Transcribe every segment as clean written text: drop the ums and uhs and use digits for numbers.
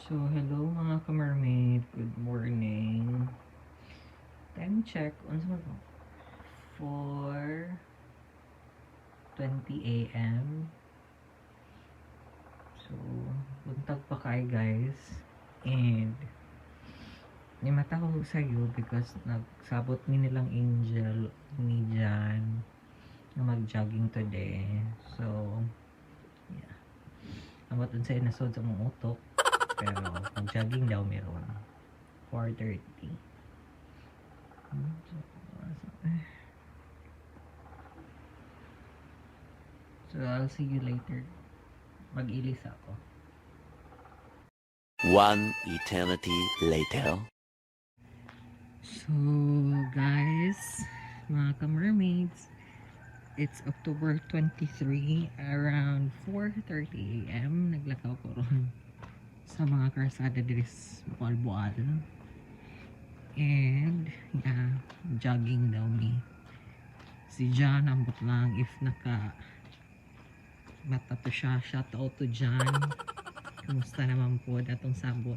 So, hello mga ka-mermaid. Good morning. Time check. Ano ba ito? 4:20 a.m. So, buntag pa kayo guys. And, may matawag sa'yo because nagsabot mi nilang angel ni Jan na mag-jogging today. So, yeah. Amot dun sa'yo nasod sa mong utok. Pero, mag-jogging daw meron. 4:30. So, I'll see you later. Mag-ilis ako. One eternity later. So, guys, mga ka-mermaids, it's October 23, around 4:30 a.m. Naglakaw ko ron sa mga karsada dito sa Moalboal. And, yeah, jogging daw me. Si John, ambot lang if mata to siya. Shout out to John. Kumusta naman po datong sabot?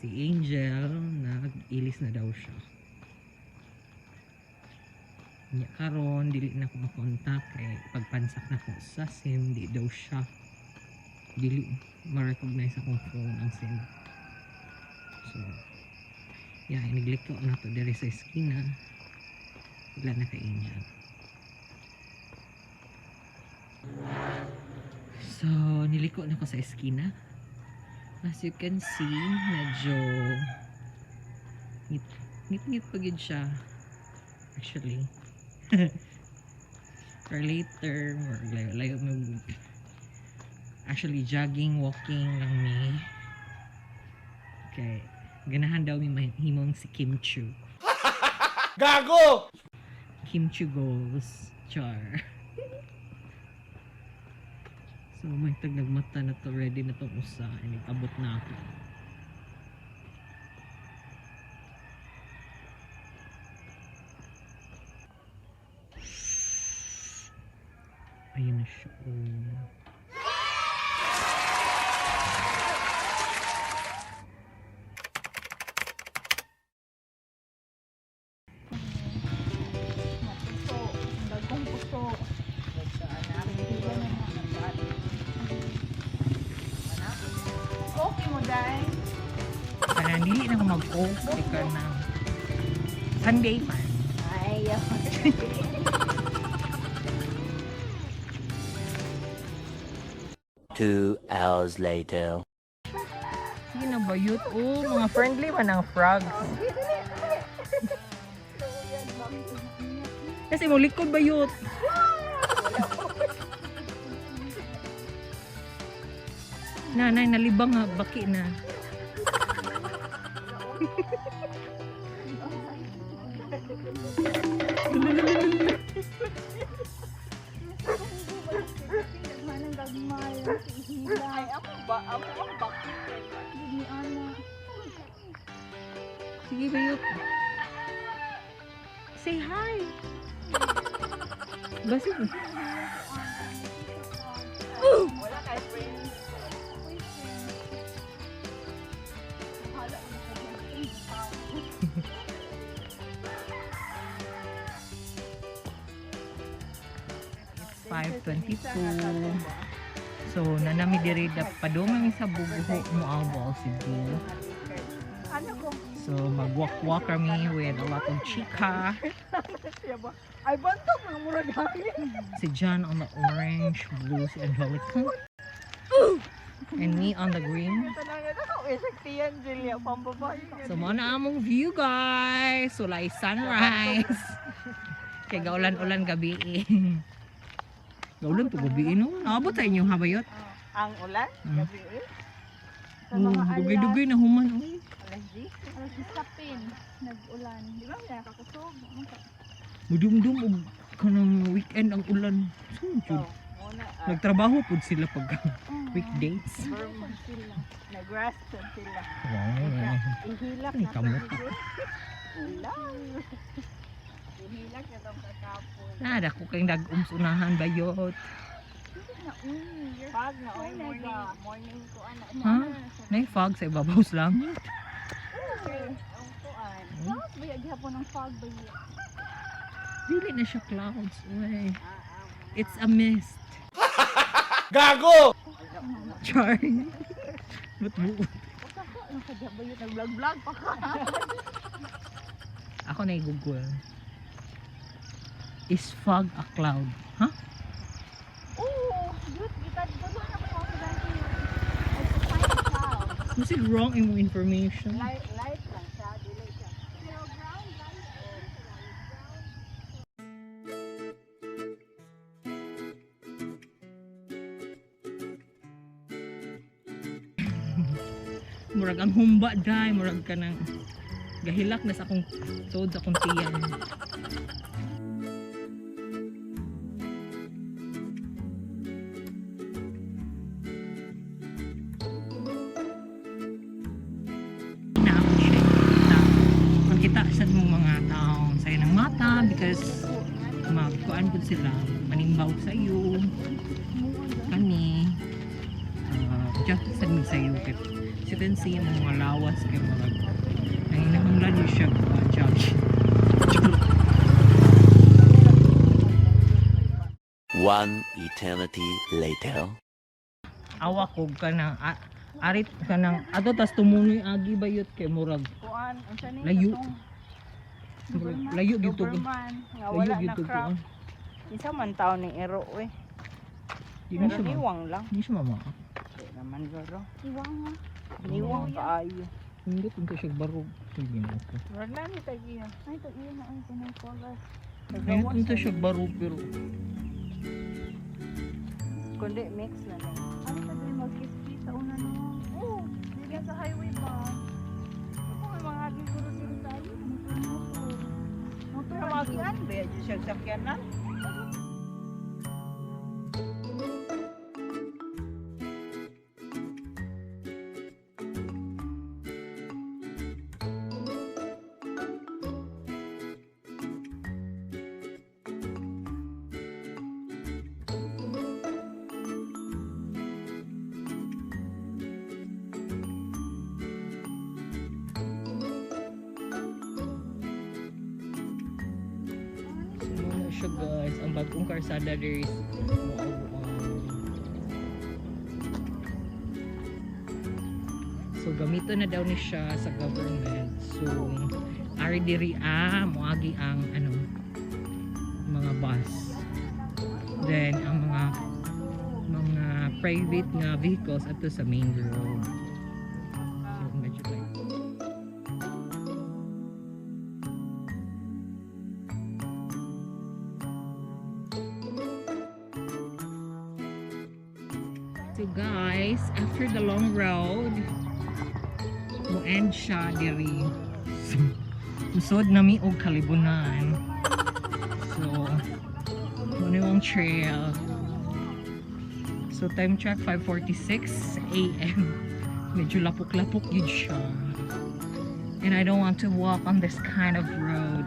Si Angel, nag-ilis na daw siya. Nya karon dili na ko makontak kay pagpansak na ko sa SIM, di daw siya. Dili ma-recognize akong phone ang SIM. So, yeah, iniglik ko na to diri sa eskina. Wala na kay Angel. So, niliko na ko sa eskina. As you can see, medyo ngit-ngit pagid siya. Actually. Or later, or layo mo. Actually, jogging, walking lang ni. Okay. Ganahan daw mi mahimong si Kim Chu. Gago! Kim Chu goes. Char. So, may nagmata na to. Ready na tong usa. Abot na ako. Ayun na siya. Parang dili na ako mag-off because na Sunday man. Ay, 2 hours later. Sige na ba yun? Oh, mga friendly man ang frogs. Kasi mo likod ba yun? Nanay, nalibang nga, baki na. Sige ba yun? Say hi! Basi. wala kay friend. 5:22. So, nanami diri padong sa bubuho Moalboal Cebu. Ano ko? So, mag-walk kami with a lot of chika. Ay, bantog mga murag hangin. Si John on the orange, blue, si Angelica. And me on the green. Talaga na ako, esaktiyan, Julia, pambabae. So, mo na among view, guys. Sulay sunrise. Kaya gaulan-ulan gabi eh. Gaulan to gabi, no? Naabot sa inyong habayot. Ang ulan, gabi eh. Sa Oh, mga alas, dugay-dugay na human. Oh. alas 10 sapin, nag-ulan. Di ba, kaya kakusog. Mudum-dum og kanang weekend ang ulan. So, Oh, muna, nagtrabaho pud sila pag weekdays. sila. Nag-rest sila. Wow. Ihilak Ay, na kamot. Ulan. Ihilak na itong kakapon. Nada ko kayong nag-umsunahan bayot. Na uy. Pag na Oh, oy morning, nega. morning ko ana. Ha? Nay fog sa ibabaw sa langit. Ang kuan. Fog ba yung gihapon ng fog ba yun? Dili na siya clouds. Uy. It's a mist. Gago! Char. But Basta ko, nakadya ba yun? Nag-vlog-vlog pa ka. ako na i-google. Is fog a cloud? Huh? Oo, good. Kita dito na ako sa dati. It's a kind of cloud. Was it wrong in information? Light lang siya, dili siya. Pero brown light. Murag ang humba dai, murag ka nang gahilak na sa akong sod sa akong tiyan. Na ako siya na magkita sa mong mga taong sayo ng mata because magkuan po sila manimbaw sa iyo kani just sa iyo kaya as you can see yung mga lawas kay mga nanginahanglan yun siya jogging. One eternity later. Awa ko ka na arit ka nang ato tas tumunoy agi bayot kay murag Kuan, unsa ni? Layo. katong layo gyud to Doberman nga layo wala gyud na to crop. Isa man taon ni ero we. di na Pero siya ma niwang lang. di siya mama Di naman garo. Iwang nga. Niwang kaayo. hindi kung siya barog sige na ako Wala ni tagiya. Ay, ito iyan na ang kunay color. hindi kung siya barog pero Kundi mix na lang. Ano pa din mag-kiss sa una no? Oo, hindi sa highway pa. Ako may mga agi guro sila tayo. Motor Pero magian ba yan siya sakyanan? ano siya guys ang bagong karsada there is so gamito na daw ni siya sa government so ari diri moagi ang ano mga bus then ang mga private nga vehicles ato sa main road so medyo like so guys after the long road mo end siya diri usod nami og kalibunan so ano yung trail so time check 5:46 AM medyo lapok-lapok yun siya and I don't want to walk on this kind of road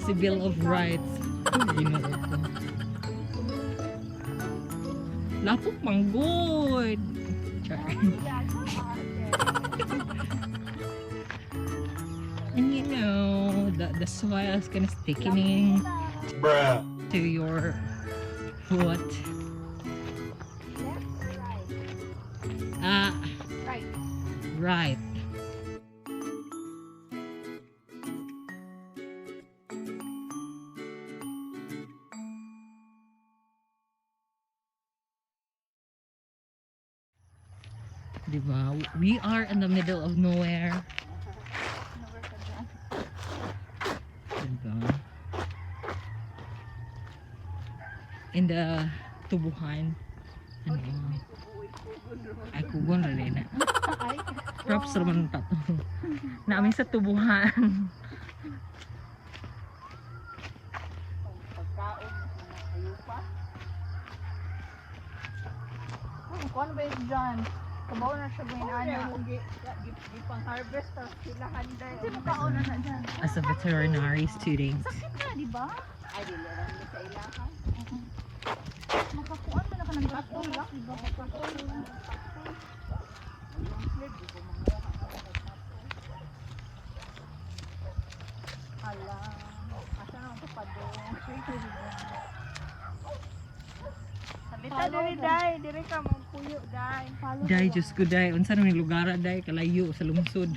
civil of rights ginoo ko lapok manggod and you know the soil is kind of sticking Bruh. to your foot Right. right diba we are in the middle of nowhere diba in the tubuhan ano ay kugon na rin na props naman tato namin sa tubuhan Pagkaon ayo pa. Kung ano ba yun dyan? Kabaw na siya gawin ano. Gipang harvest ta sila handay. Kasi makauna na dyan. As a veterinary student. Sakit na, di ba? Ay dili ra ni sa ilaha. Makakuan mo na ka ng gatulak. Diba? Hala. Asa nang papado. Salita diri dai, diri ka mo puyo dai. Day, Diyos ko, day. Unsa naman yung lugar, day? Kalayo sa lungsod.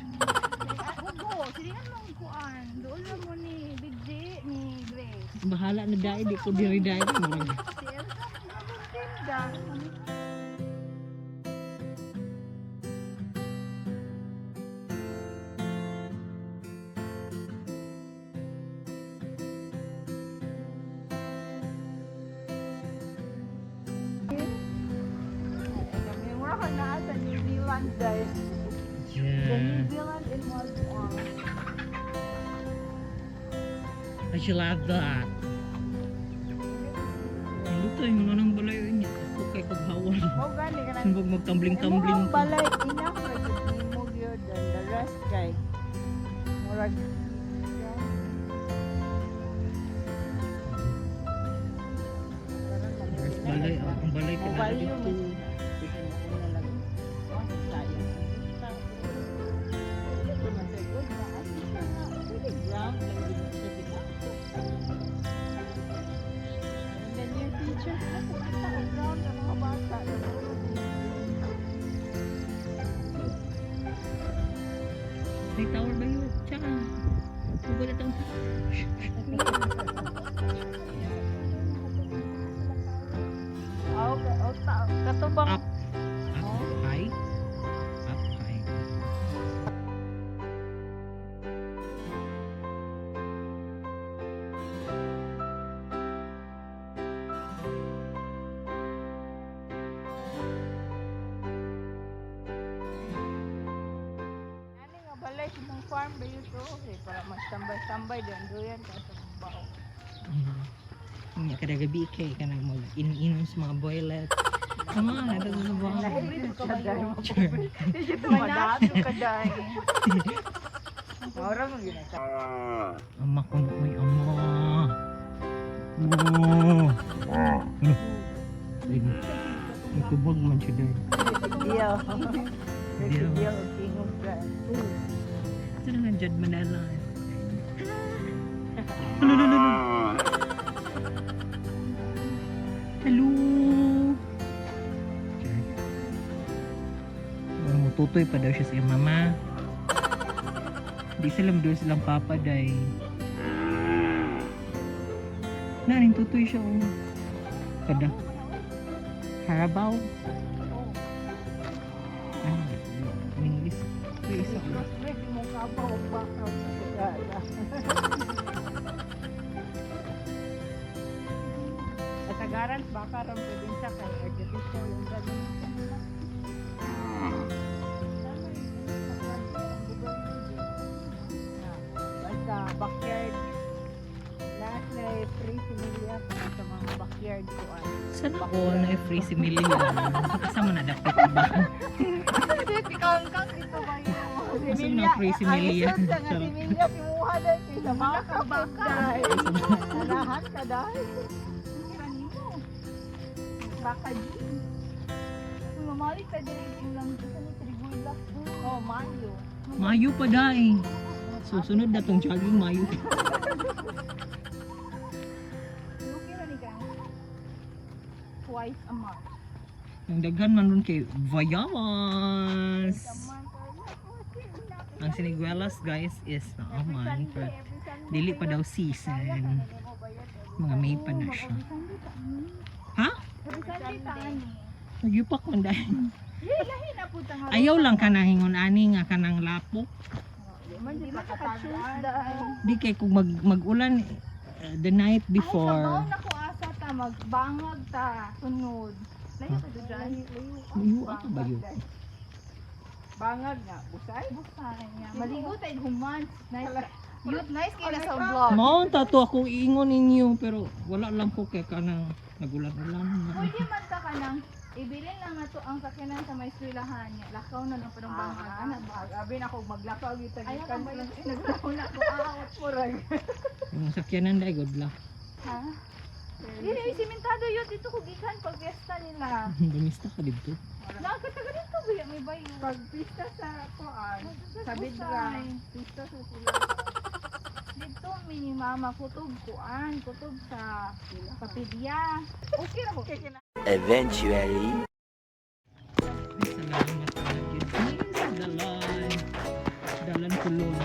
Hugo, silihan mo ang kuan. Doon lang mo ni Bidji, ni Grace. Bahala na, day. Di ko diri, day. Murag. Si Elsa, tinda. Kami mura ka na sa New Zealand dai. The New Yeah. Zealand in Moalboal. I should love that. Ay, luto yung ano ng balayo niya. Ako kay paghawan. Mo gani ka na. Sumbog magtumbling-tumbling Mo ko. balay enough ra gid mo gyud and the rest kay murag Balay, ang balay ka na Mobile dito. yun. May tower ba yun? Tsaka. Huwag na itong... Katubang Up. Up high. Up high. Ani nga balay imong farm ba yun to? Okay, para magtambay-tambay doon doyan ka sa bao. Hindi ka na gabi kay ka nang mag-in-inom sa mga boilet. Come on, ito sa buwan. Sure. Madato ka dahil. Ora mo ginasa. Ama ko na may ama. Oh. Ano? May kubog man siya doon. Deal. Deal. Deal tingog ka. Ito na nga dyan manala. Hello. Mututoy pa daw siya sa iyang mama. Di sila doon silang papa day. Naring tutoy siya oh. Kada. Harabaw. Ay, English. Please. Crossbreed mo ka pa o background sa sigara. Kasagaran baka ram probinsya kay Erdebico yung ganun. Basta backyard. Lahat na free similya sa mga backyard ko. Saan ako na free si Millie? Asa mo na dapat ba? Pikang-kang ito ba yun? Asa mo na free si Millie? Ang isa nga si Milya, pimuha na sa mga kabakay. Nanahan ka dahil. Baka din. Kung mamali ka din yung lang sa ni Tribula. Oh, Mayo. Mayo pa day. Susunod na tong jogging Mayo. Okay na ni ka. Twice a month. Ang daghan man nun kay Vayawas. Ang siniguelas guys is naaman. Pero dili pa daw season. Mga May pa na siya. Ha? Sunday taan ni. Nagyupak man dahil. Lahi na po tanga. Ayaw lang ka na hingon ani nga kanang lapok. Hindi man ka-choose dahil. Di kay kung mag-ulan the night Ay, before. sabaw na ko asa ta, magbangag ta, sunod. Layo ka dyan. Layo ako ba yun? Bangag nga, busay. Busay niya. Maligo tayo human. Nice. Youth, nice kayo na sa vlog. Mao tato ako iingon ninyo pero wala lang ko kay kanang nagulan-ulan. Pwede man ta ka ng Ibilin lang na to ang sakinan sa may eskwelahan niya. Lakaw na ng parang bangag. Anak ba? Abi na ako maglakaw gito Ayaw gikan ka ba sa yung naglaho na ko out? murag. Yung sakyanan dahil good luck. Ha? Dili, ay simentado yun. Dito ko gikan pag fiesta nila. Bumista ka dito. Nakakataga dito ba may bayo? Pag pista sa kuan, sa bidra, Usay. pista sa sila. Dito mini mama kutob kuan, kutob sa kapilya. Okay ra ko. Eventually. Salamat lagi. Sa dalan. Dalan kulong.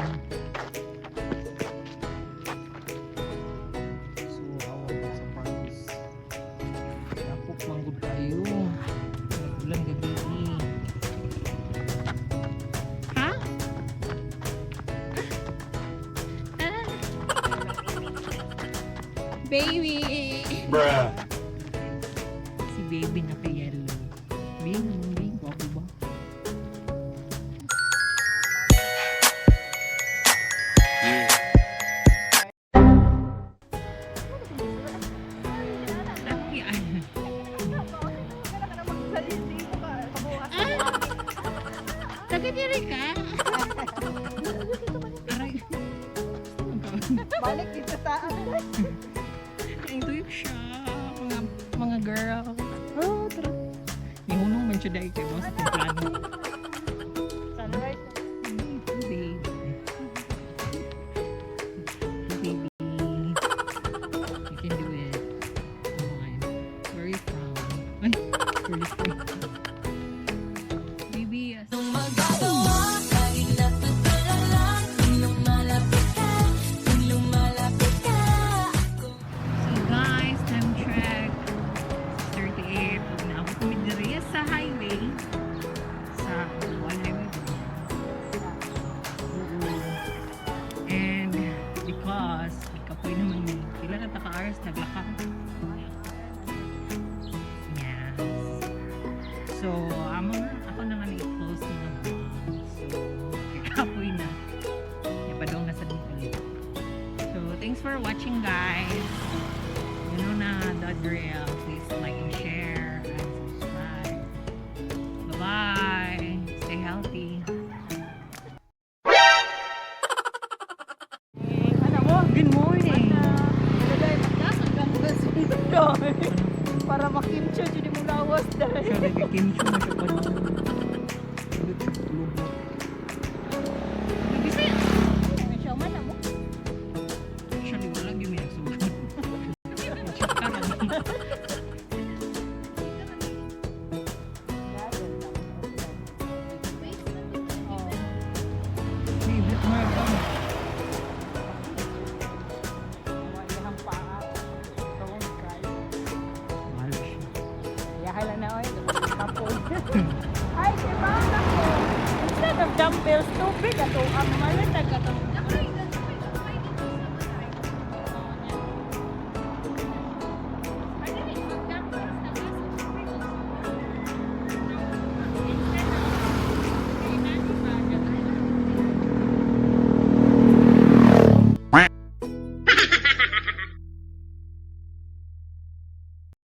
So, awal sa Paris. Tapok manggod tayo. Ulan gabi. Ha? Baby! Bruh. Si baby na kay yellow. Baby, guwapo ba? Yeah. Laki ay. Taga diri ka? Aray. Balik dito sa Ito yung siya. Mga girl. Oh, tara. Nihunong man siya dahil kay boss. Itong plano. sunrise. Baby. Baby. You can do it. Come on. Where are you from? Ay, really free. Baby, yes. So guys, time check. 38. Pag naabot kami diri sa highway. Sa one highway. And because ikapoy naman ni pila na taka-hours naglakad. Yes. So, ako na nga i-close na naman. So, ikapoy na. Ipadong na sa dito. So, thanks for watching guys. You know na the drill. Please like and share and subscribe. Bye-bye. Stay healthy. Ano mo? Good morning. Para makimcho jud mo lawas dahil. Siya nagkikimcho na siya pa doon. Lubot. Bisaya. Siya man mo. Actually, wala yung may nagsugat. Check ka lang. Baby, mahal ka. Mahal siya. Yahala na oy, kapon. Ay, si mama ko. Instead of dumbbells, tubig ato ang malatag ato.